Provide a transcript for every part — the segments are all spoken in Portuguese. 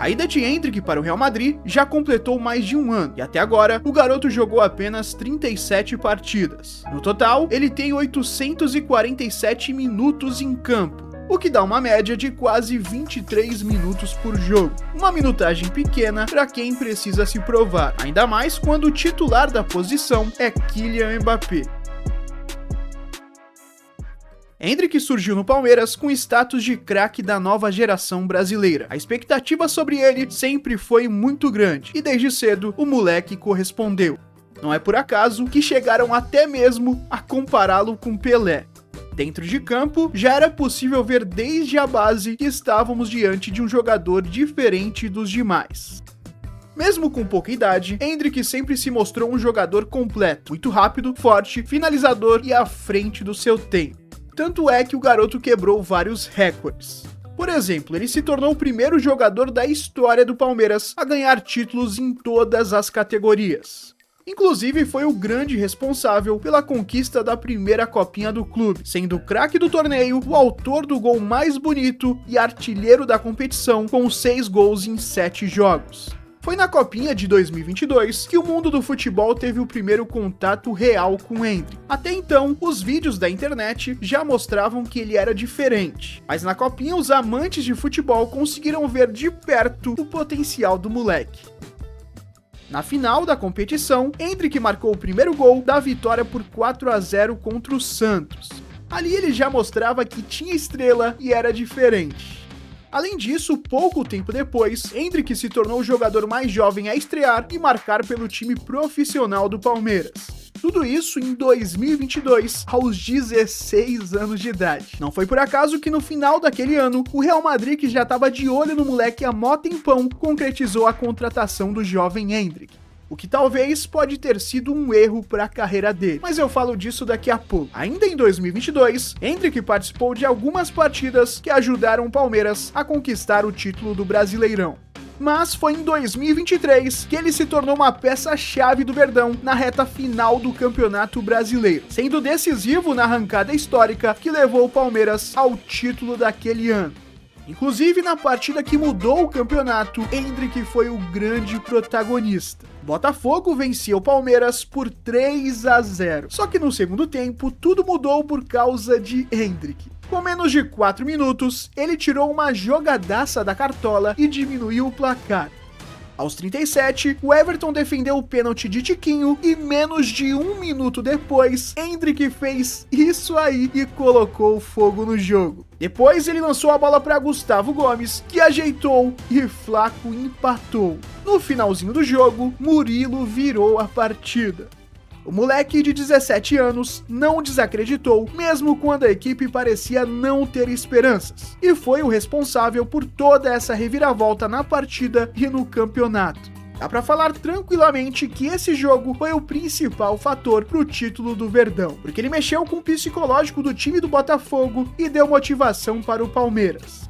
A ida de Endrick para o Real Madrid já completou mais de um ano, e até agora o garoto jogou apenas 37 partidas. No total, ele tem 847 minutos em campo, o que dá uma média de quase 23 minutos por jogo. Uma minutagem pequena para quem precisa se provar, ainda mais quando o titular da posição é Kylian Mbappé. Endrick surgiu no Palmeiras com status de craque da nova geração brasileira. A expectativa sobre ele sempre foi muito grande, e desde cedo o moleque correspondeu. Não é por acaso que chegaram até mesmo a compará-lo com Pelé. Dentro de campo, já era possível ver desde a base que estávamos diante de um jogador diferente dos demais. Mesmo com pouca idade, Endrick sempre se mostrou um jogador completo, muito rápido, forte, finalizador e à frente do seu tempo. Tanto é que o garoto quebrou vários recordes. Por exemplo, ele se tornou o primeiro jogador da história do Palmeiras a ganhar títulos em todas as categorias. Inclusive, foi o grande responsável pela conquista da primeira copinha do clube, sendo o craque do torneio, o autor do gol mais bonito e artilheiro da competição, com 6 gols em 7 jogos. Foi na Copinha de 2022 que o mundo do futebol teve o primeiro contato real com Endrick. Até então, os vídeos da internet já mostravam que ele era diferente, mas na Copinha os amantes de futebol conseguiram ver de perto o potencial do moleque. Na final da competição, Endrick marcou o primeiro gol da vitória por 4-0 contra o Santos. Ali ele já mostrava que tinha estrela e era diferente. Além disso, pouco tempo depois, Endrick se tornou o jogador mais jovem a estrear e marcar pelo time profissional do Palmeiras. Tudo isso em 2022, aos 16 anos de idade. Não foi por acaso que no final daquele ano, o Real Madrid, que já estava de olho no moleque há mó tempão, concretizou a contratação do jovem Endrick. O que talvez pode ter sido um erro para a carreira dele, mas eu falo disso daqui a pouco. Ainda em 2022, Endrick participou de algumas partidas que ajudaram o Palmeiras a conquistar o título do Brasileirão. Mas foi em 2023 que ele se tornou uma peça-chave do Verdão na reta final do Campeonato Brasileiro, sendo decisivo na arrancada histórica que levou o Palmeiras ao título daquele ano. Inclusive, na partida que mudou o campeonato, Endrick foi o grande protagonista. O Botafogo vencia o Palmeiras por 3-0. Só que no segundo tempo, tudo mudou por causa de Endrick. Com menos de 4 minutos, ele tirou uma jogadaça da cartola e diminuiu o placar. Aos 37, o Everton defendeu o pênalti de Tiquinho e menos de 1 minuto depois, Endrick fez isso aí e colocou fogo no jogo. Depois ele lançou a bola para Gustavo Gomes, que ajeitou e Flaco empatou. No finalzinho do jogo, Murilo virou a partida. O moleque de 17 anos não desacreditou, mesmo quando a equipe parecia não ter esperanças, e foi o responsável por toda essa reviravolta na partida e no campeonato. Dá pra falar tranquilamente que esse jogo foi o principal fator pro título do Verdão, porque ele mexeu com o psicológico do time do Botafogo e deu motivação para o Palmeiras.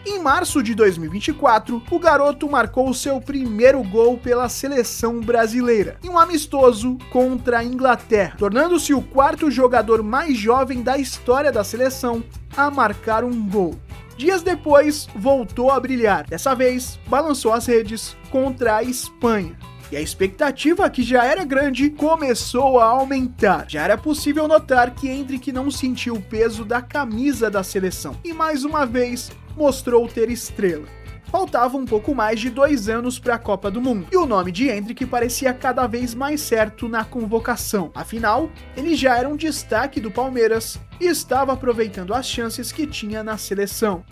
Em março de 2024, o garoto marcou seu primeiro gol pela seleção brasileira, em um amistoso contra a Inglaterra, tornando-se o quarto jogador mais jovem da história da seleção a marcar um gol. Dias depois, voltou a brilhar, dessa vez balançou as redes contra a Espanha. E a expectativa, que já era grande, começou a aumentar. Já era possível notar que Endrick não sentiu o peso da camisa da seleção, e mais uma vez mostrou ter estrela. Faltava um pouco mais de 2 anos para a Copa do Mundo, e o nome de Endrick parecia cada vez mais certo na convocação. Afinal, ele já era um destaque do Palmeiras e estava aproveitando as chances que tinha na seleção.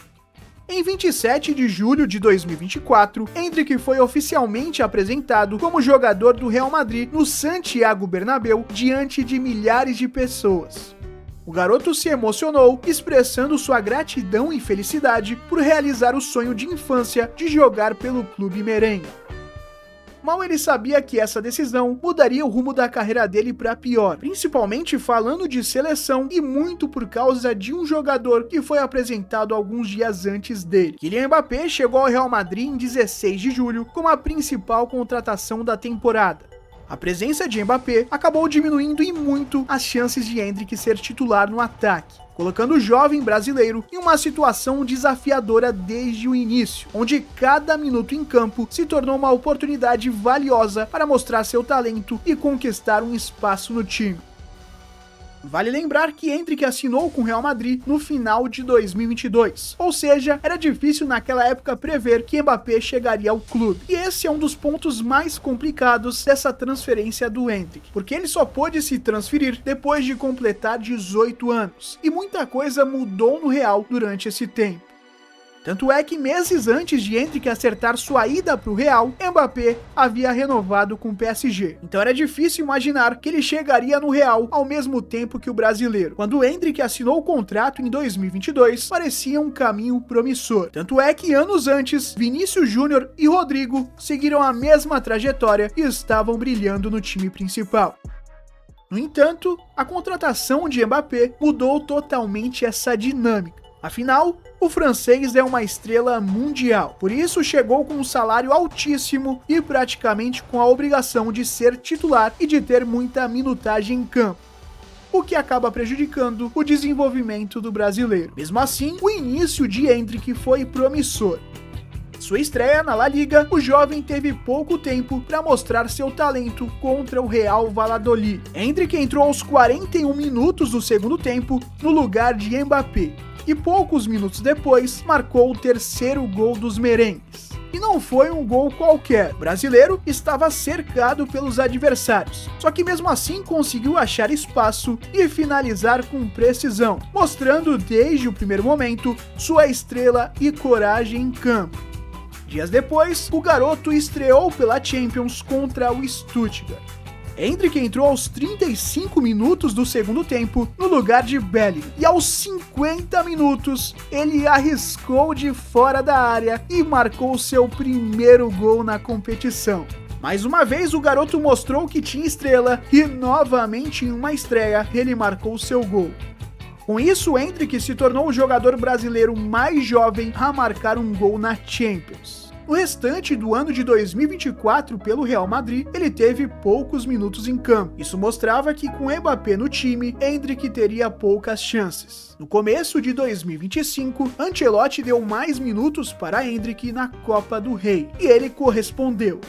Em 27 de julho de 2024, Endrick foi oficialmente apresentado como jogador do Real Madrid no Santiago Bernabéu diante de milhares de pessoas. O garoto se emocionou, expressando sua gratidão e felicidade por realizar o sonho de infância de jogar pelo clube merengue. Mal ele sabia que essa decisão mudaria o rumo da carreira dele para pior, principalmente falando de seleção e muito por causa de um jogador que foi apresentado alguns dias antes dele. Kylian Mbappé chegou ao Real Madrid em 16 de julho como a principal contratação da temporada. A presença de Mbappé acabou diminuindo em muito as chances de Endrick ser titular no ataque. colocando o jovem brasileiro em uma situação desafiadora desde o início, onde cada minuto em campo se tornou uma oportunidade valiosa para mostrar seu talento e conquistar um espaço no time. Vale lembrar que Endrick assinou com o Real Madrid no final de 2022, ou seja, era difícil naquela época prever que Mbappé chegaria ao clube. E esse é um dos pontos mais complicados dessa transferência do Endrick, porque ele só pôde se transferir depois de completar 18 anos, e muita coisa mudou no Real durante esse tempo. Tanto é que meses antes de Endrick acertar sua ida para o Real, Mbappé havia renovado com o PSG. Então era difícil imaginar que ele chegaria no Real ao mesmo tempo que o brasileiro. Quando Endrick assinou o contrato em 2022, parecia um caminho promissor. Tanto é que anos antes, Vinícius Júnior e Rodrigo seguiram a mesma trajetória e estavam brilhando no time principal. No entanto, a contratação de Mbappé mudou totalmente essa dinâmica. Afinal, o francês é uma estrela mundial, por isso chegou com um salário altíssimo e praticamente com a obrigação de ser titular e de ter muita minutagem em campo, o que acaba prejudicando o desenvolvimento do brasileiro. Mesmo assim, o início de Endrick foi promissor. Sua estreia na La Liga, o jovem teve pouco tempo para mostrar seu talento contra o Real Valladolid. Endrick entrou aos 41 minutos do segundo tempo no lugar de Mbappé, e poucos minutos depois marcou o terceiro gol dos merengues. E não foi um gol qualquer, o brasileiro estava cercado pelos adversários, só que mesmo assim conseguiu achar espaço e finalizar com precisão, mostrando desde o primeiro momento sua estrela e coragem em campo. Dias depois, o garoto estreou pela Champions contra o Stuttgart. Endrick entrou aos 35 minutos do segundo tempo no lugar de Bellingham, e aos 50 minutos ele arriscou de fora da área e marcou seu primeiro gol na competição. Mais uma vez o garoto mostrou que tinha estrela e novamente em uma estreia ele marcou seu gol. Com isso, Endrick se tornou o jogador brasileiro mais jovem a marcar um gol na Champions. No restante do ano de 2024, pelo Real Madrid, ele teve poucos minutos em campo. Isso mostrava que com Mbappé no time, Endrick teria poucas chances. No começo de 2025, Ancelotti deu mais minutos para Endrick na Copa do Rei, e ele correspondeu.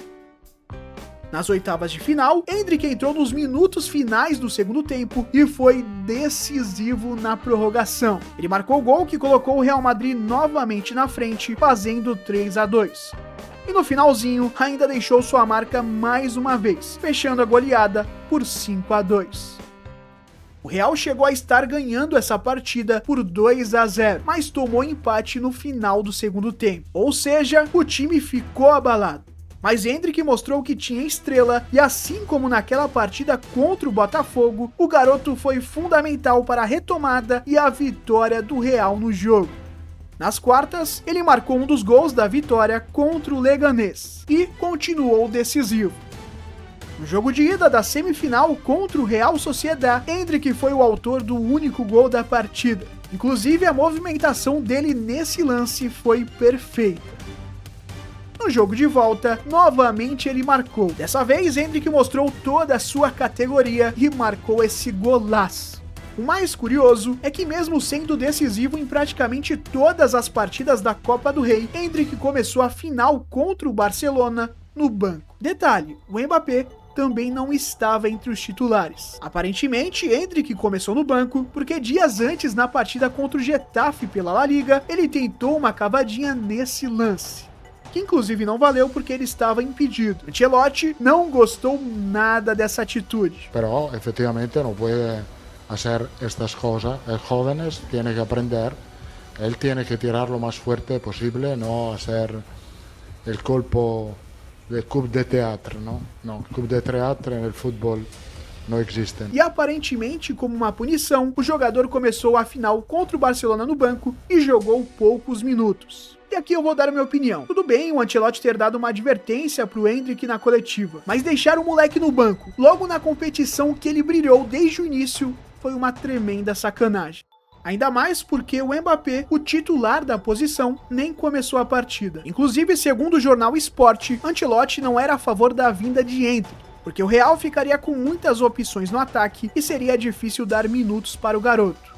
Nas oitavas de final, Endrick entrou nos minutos finais do segundo tempo e foi decisivo na prorrogação. Ele marcou o gol que colocou o Real Madrid novamente na frente, fazendo 3-2. E no finalzinho, ainda deixou sua marca mais uma vez, fechando a goleada por 5-2. O Real chegou a estar ganhando essa partida por 2-0, mas tomou empate no final do segundo tempo. Ou seja, o time ficou abalado. Mas Endrick mostrou que tinha estrela e, assim como naquela partida contra o Botafogo, o garoto foi fundamental para a retomada e a vitória do Real no jogo. Nas quartas, ele marcou um dos gols da vitória contra o Leganés e continuou decisivo. No jogo de ida da semifinal contra o Real Sociedad, Endrick foi o autor do único gol da partida. Inclusive, a movimentação dele nesse lance foi perfeita. No jogo de volta, novamente ele marcou. Dessa vez, Endrick mostrou toda a sua categoria e marcou esse golaço. O mais curioso é que, mesmo sendo decisivo em praticamente todas as partidas da Copa do Rei, Endrick começou a final contra o Barcelona no banco. Detalhe, o Mbappé também não estava entre os titulares. Aparentemente, Endrick começou no banco porque dias antes, na partida contra o Getafe pela La Liga, ele tentou uma cavadinha nesse lance, que inclusive não valeu porque ele estava impedido. Ancelotti não gostou nada dessa atitude. Pero efectivamente no puede hacer estas cosas. El jóvenes tiene que aprender. Él tiene que tirar lo más fuerte posible, no hacer el colpo de coup de théâtre, ¿no? No, coup de théâtre en el fútbol não existem. E aparentemente, como uma punição, o jogador começou a final contra o Barcelona no banco e jogou poucos minutos. E aqui eu vou dar a minha opinião. Tudo bem o Ancelotti ter dado uma advertência pro Endrick na coletiva, mas deixar o moleque no banco, logo na competição que ele brilhou desde o início, foi uma tremenda sacanagem. Ainda mais porque o Mbappé, o titular da posição, nem começou a partida. Inclusive, segundo o jornal Sport, Ancelotti não era a favor da vinda de Endrick, porque o Real ficaria com muitas opções no ataque e seria difícil dar minutos para o garoto.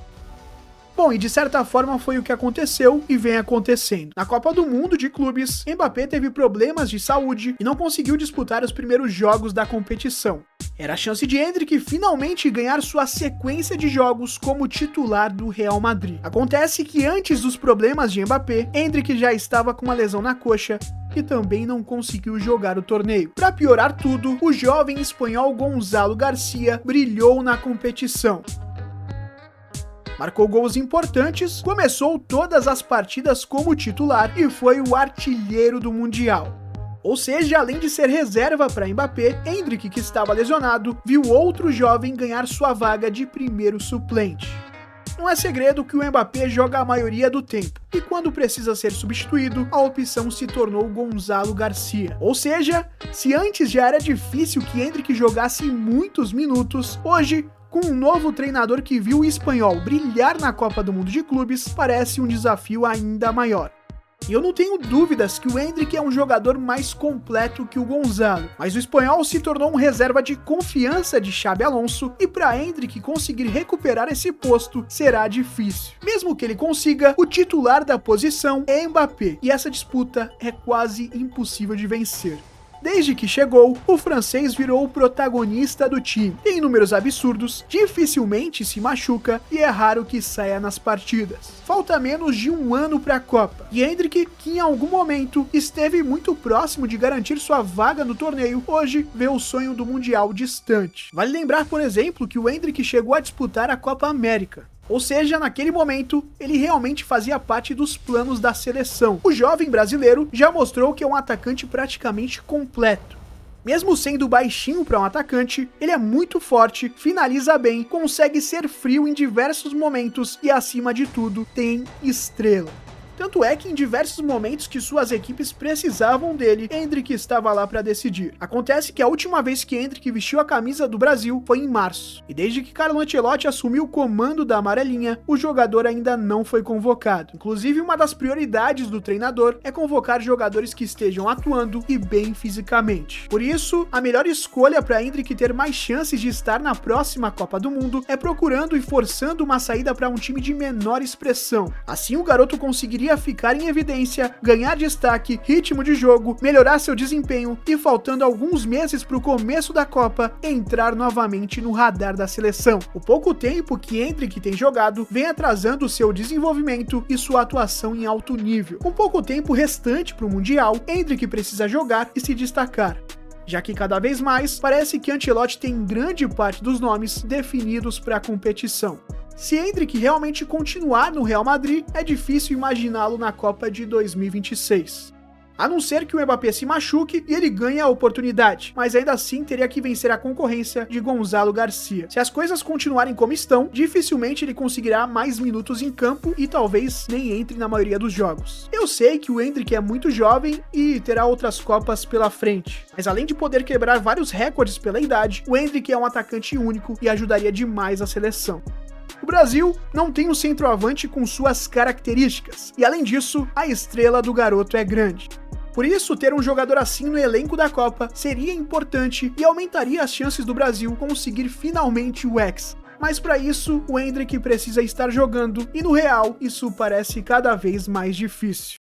Bom, e de certa forma foi o que aconteceu e vem acontecendo. Na Copa do Mundo de Clubes, Mbappé teve problemas de saúde e não conseguiu disputar os primeiros jogos da competição. Era a chance de Endrick finalmente ganhar sua sequência de jogos como titular do Real Madrid. Acontece que antes dos problemas de Mbappé, Endrick já estava com uma lesão na coxa e também não conseguiu jogar o torneio. Para piorar tudo, o jovem espanhol Gonzalo Garcia brilhou na competição. Marcou gols importantes, começou todas as partidas como titular e foi o artilheiro do Mundial. Ou seja, além de ser reserva para Mbappé, Endrick, que estava lesionado, viu outro jovem ganhar sua vaga de primeiro suplente. Não é segredo que o Mbappé joga a maioria do tempo, e quando precisa ser substituído, a opção se tornou Gonzalo Garcia. Ou seja, se antes já era difícil que Endrick jogasse muitos minutos, hoje, com um novo treinador que viu o espanhol brilhar na Copa do Mundo de Clubes, parece um desafio ainda maior. E eu não tenho dúvidas que o Endrick é um jogador mais completo que o Gonzalo, mas o espanhol se tornou um reserva de confiança de Xabi Alonso e para Endrick conseguir recuperar esse posto será difícil. Mesmo que ele consiga, o titular da posição é Mbappé e essa disputa é quase impossível de vencer. Desde que chegou, o francês virou o protagonista do time. Tem números absurdos, dificilmente se machuca e é raro que saia nas partidas. Falta menos de um ano para a Copa. E Endrick, que em algum momento esteve muito próximo de garantir sua vaga no torneio, hoje vê o sonho do Mundial distante. Vale lembrar, por exemplo, que o Endrick chegou a disputar a Copa América. Ou seja, naquele momento, ele realmente fazia parte dos planos da seleção. O jovem brasileiro já mostrou que é um atacante praticamente completo. Mesmo sendo baixinho para um atacante, ele é muito forte, finaliza bem, consegue ser frio em diversos momentos e, acima de tudo, tem estrela. Tanto é que em diversos momentos que suas equipes precisavam dele, Endrick estava lá para decidir. Acontece que a última vez que Endrick vestiu a camisa do Brasil foi em março, e desde que Carlo Ancelotti assumiu o comando da amarelinha, o jogador ainda não foi convocado. Inclusive, uma das prioridades do treinador é convocar jogadores que estejam atuando e bem fisicamente. Por isso, a melhor escolha para Endrick ter mais chances de estar na próxima Copa do Mundo é procurando e forçando uma saída para um time de menor expressão. Assim, o garoto conseguiria ficar em evidência, ganhar destaque, ritmo de jogo, melhorar seu desempenho e, faltando alguns meses para o começo da Copa, entrar novamente no radar da seleção. O pouco tempo que Endrick tem jogado vem atrasando seu desenvolvimento e sua atuação em alto nível. Com pouco tempo restante para o Mundial, Endrick precisa jogar e se destacar, já que cada vez mais parece que Ancelotti tem grande parte dos nomes definidos para a competição. Se Endrick realmente continuar no Real Madrid, é difícil imaginá-lo na Copa de 2026. A não ser que o Mbappé se machuque e ele ganhe a oportunidade, mas ainda assim teria que vencer a concorrência de Gonzalo Garcia. Se as coisas continuarem como estão, dificilmente ele conseguirá mais minutos em campo e talvez nem entre na maioria dos jogos. Eu sei que o Endrick é muito jovem e terá outras Copas pela frente, mas além de poder quebrar vários recordes pela idade, o Endrick é um atacante único e ajudaria demais a seleção. O Brasil não tem um centroavante com suas características, e além disso, a estrela do garoto é grande. Por isso, ter um jogador assim no elenco da Copa seria importante e aumentaria as chances do Brasil conseguir finalmente o Hexa. Mas para isso, o Endrick precisa estar jogando, e no Real, isso parece cada vez mais difícil.